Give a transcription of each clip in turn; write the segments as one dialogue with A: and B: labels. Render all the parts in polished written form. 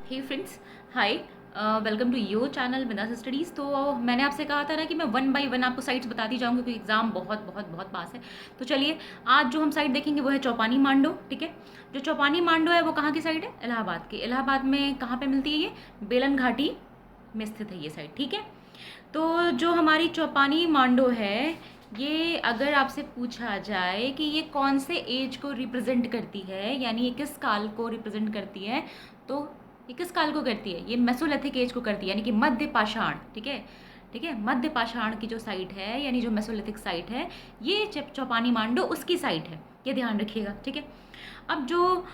A: Hey friends, hi, welcome to your channel Bindaas studies. तो मैंने आपसे कहा था ना कि मैं वन बाय वन आपको साइट्स बताती जाऊंगी क्योंकि एग्ज़ाम बहुत बहुत बहुत पास है। तो चलिए, आज जो हम साइट देखेंगे वो है चौपानी मांडो। ठीक है, जो चौपानी मांडो है वो कहाँ की साइड है? इलाहाबाद की। इलाहाबाद में कहाँ पे मिलती है ये? बेलन घाटी में स्थित है ये साइट। ठीक है, तो जो हमारी चौपानी मांडो है, ये अगर आपसे पूछा जाए कि ये कौन से एज को रिप्रेजेंट करती है, यानी ये किस काल को रिप्रेजेंट करती है, तो ये किस काल को करती है? ये मेसोलिथिक एज को करती है, यानी कि मध्य पाषाण। ठीक है, ठीक है, मध्य पाषाण की जो साइट है, यानी जो मेसोलिथिक साइट है, ये चौपानी मांडो उसकी साइट है। ये ध्यान रखिएगा। ठीक है, अब जो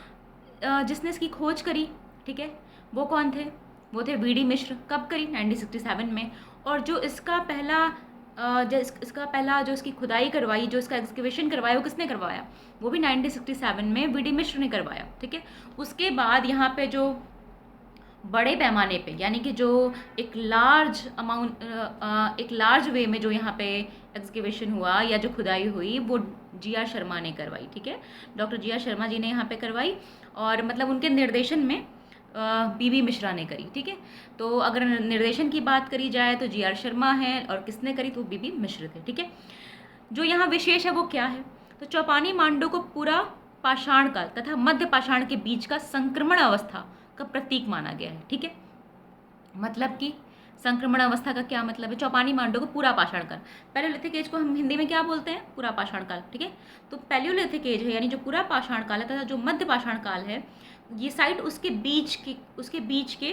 A: जिसने इसकी खोज करी, ठीक है, वो कौन थे? वो थे वी डी मिश्र। कब करी? 1967 में। और जो इसका पहला इसका पहला जो इसकी खुदाई करवाई, जो इसका एक्सकवेशन करवाया, वो किसने करवाया? वो भी 1967 में वी डी मिश्र ने करवाया। ठीक है, उसके बाद यहाँ पे जो बड़े पैमाने पे, यानी कि जो एक लार्ज अमाउंट, एक लार्ज वे में जो यहाँ पे एक्सकेवेशन हुआ या जो खुदाई हुई, वो जी आर शर्मा ने करवाई। ठीक है, doctor ji are Sharma ji ने यहाँ पे करवाई, और मतलब उनके निर्देशन में बी बी मिश्रा ने करी। ठीक है, तो अगर निर्देशन की बात करी जाए तो जी आर शर्मा है, और किसने करी? तो बी बी मिश्र थे। ठीक है, जो यहाँ विशेष है वो क्या है? तो चौपानी मांडो को पूरा पाषाण काल तथा मध्य पाषाण के बीच का संक्रमण अवस्था का प्रतीक माना गया है। ठीक है, मतलब कि संक्रमण अवस्था का क्या मतलब है? चौपानी मांडो को पूरा पाषाण काल, पैलियोलिथिक एज को हम हिंदी में क्या बोलते हैं? पूरा पाषाण काल। ठीक है, तो पैलियोलिथिक एज है, यानी जो पूरा पाषाण काल है, तथा जो मध्य पाषाण काल है, ये साइट उसके बीच के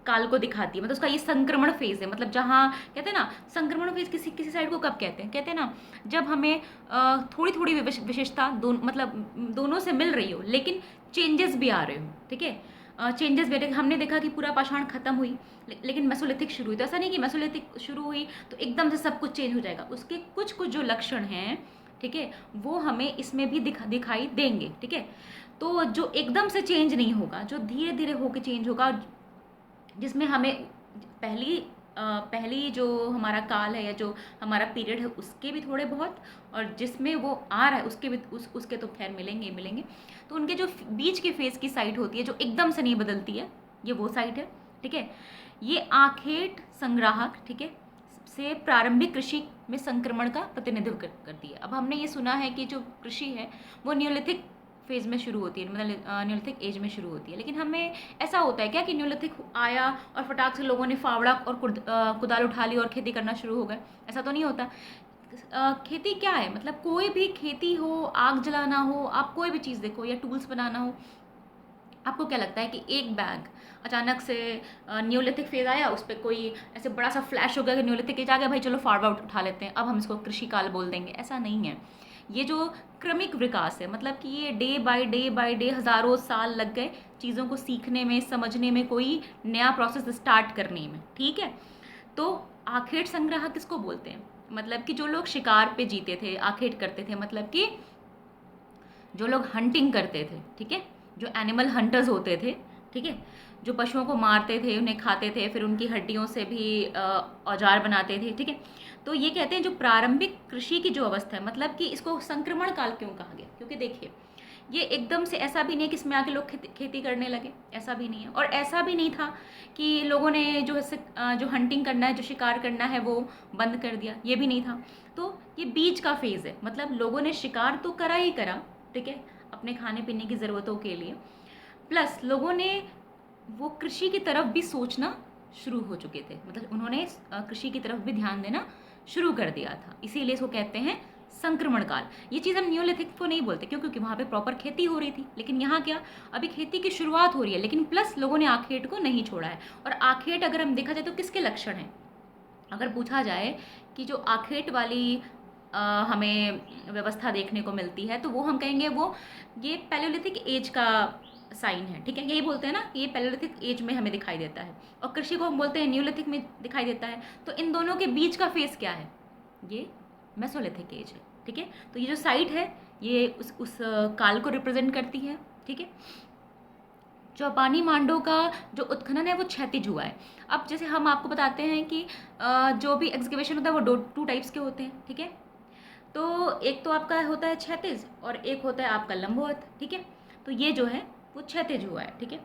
A: काल को दिखाती है। मतलब उसका ये संक्रमण फेज है। मतलब जहाँ कहते हैं ना, संक्रमण फेज किसी किसी साइड को कब कहते हैं? कहते हैं ना, जब हमें थोड़ी थोड़ी विशेषता मतलब दोनों से मिल रही हो, लेकिन चेंजेस भी आ रहे हो। ठीक है, चेंजेस भी हमने देखा कि पूरा पाषाण खत्म हुई, लेकिन मेसोलिथिक शुरू हुई। तो ऐसा नहीं कि मेसोलिथिक शुरू हुई तो एकदम से सब कुछ चेंज हो जाएगा। उसके कुछ कुछ जो लक्षण हैं, ठीक है, वो हमें इसमें भी दिखाई देंगे। ठीक है, तो जो एकदम से चेंज नहीं होगा, जो धीरे धीरे होकर चेंज होगा, जिसमें हमें पहली पहली जो हमारा काल है या जो हमारा पीरियड है उसके भी थोड़े बहुत, और जिसमें वो आ रहा है उसके भी उसके तो खैर मिलेंगे मिलेंगे। तो उनके जो बीच के फेज की साइट होती है, जो एकदम से नहीं बदलती है, ये वो साइट है। ठीक है, ये आखेट संग्राहक, ठीक है, से प्रारंभिक कृषि में संक्रमण का प्रतिनिधित्व करती है। अब हमने ये सुना है कि जो कृषि है वो न्यूलिथिक फेज में शुरू होती है, मतलब न्यूलिथिक एज में शुरू होती है। लेकिन हमें ऐसा होता है क्या कि न्यूलिथिक आया और फटाक से लोगों ने फावड़ा और कुदाल उठा ली और खेती करना शुरू हो गए? ऐसा तो नहीं होता। खेती क्या है? मतलब कोई भी खेती हो, आग जलाना हो, आप कोई भी चीज़ देखो, या टूल्स बनाना हो, आपको क्या लगता है कि एक बैग अचानक से न्यूलिथिक फेज आया, उस पर कोई ऐसे बड़ा सा फ्लैश हो गया कि न्यूलिथिक एज आ गया, भाई चलो फावड़ा उठा लेते हैं, अब हम इसको कृषि काल बोल देंगे? ऐसा नहीं है। ये जो क्रमिक विकास है, मतलब कि ये डे बाय डे हज़ारों साल लग गए चीज़ों को सीखने में, समझने में, कोई नया प्रोसेस स्टार्ट करने में। ठीक है, तो आखेट संग्रह किसको बोलते हैं? मतलब कि जो लोग शिकार पे जीते थे, आखेट करते थे, मतलब कि जो लोग हंटिंग करते थे, ठीक है, जो एनिमल हंटर्स होते थे, ठीक है, जो पशुओं को मारते थे, उन्हें खाते थे, फिर उनकी हड्डियों से भी औजार बनाते थे। ठीक है, तो ये कहते हैं जो प्रारंभिक कृषि की जो अवस्था है, मतलब कि इसको संक्रमण काल क्यों कहा गया? क्योंकि देखिए, ये एकदम से ऐसा भी नहीं है कि इसमें आके लोग खेती करने लगे, ऐसा भी नहीं है। और ऐसा भी नहीं था कि लोगों ने जो है जो हंटिंग करना है, जो शिकार करना है, वो बंद कर दिया, ये भी नहीं था। तो ये बीच का फेज़ है, मतलब लोगों ने शिकार तो करा ही करा, ठीक है, अपने खाने पीने की ज़रूरतों के लिए, प्लस लोगों ने वो कृषि की तरफ भी सोचना शुरू हो चुके थे। मतलब उन्होंने कृषि की तरफ भी ध्यान देना शुरू कर दिया था, इसीलिए इसको कहते हैं संक्रमण काल। ये चीज़ हम न्यूलिथिक को नहीं बोलते, क्यों? क्योंकि वहाँ पे प्रॉपर खेती हो रही थी। लेकिन यहाँ क्या, अभी खेती की शुरुआत हो रही है, लेकिन प्लस लोगों ने आखेट को नहीं छोड़ा है। और आखेट अगर हम देखा जाए तो किसके लक्षण हैं? अगर पूछा जाए कि जो आखेट वाली हमें व्यवस्था देखने को मिलती है, तो वो हम कहेंगे वो ये पैलियोलिथिक एज का साइन है। ठीक है, यही बोलते हैं ना कि ये पैलियोलिथिक एज में हमें दिखाई देता है, और कृषि को हम बोलते हैं न्यूलिथिक में दिखाई देता है। तो इन दोनों के बीच का फेज क्या है? ये मेसोलिथिक एज है। ठीक है, तो ये जो साइट है ये उस काल को रिप्रेजेंट करती है। ठीक है, चौपानी मांडो का जो उत्खनन है वो क्षैतिज हुआ है। अब जैसे हम आपको बताते हैं कि जो भी एक्सकेवेशन होता है वो टू टाइप्स के होते हैं। ठीक है, तो एक तो आपका होता है क्षैतिज, और एक होता है आपका लंबवत। ठीक है, तो ये जो है वो क्षैतिज हुआ है। ठीक है,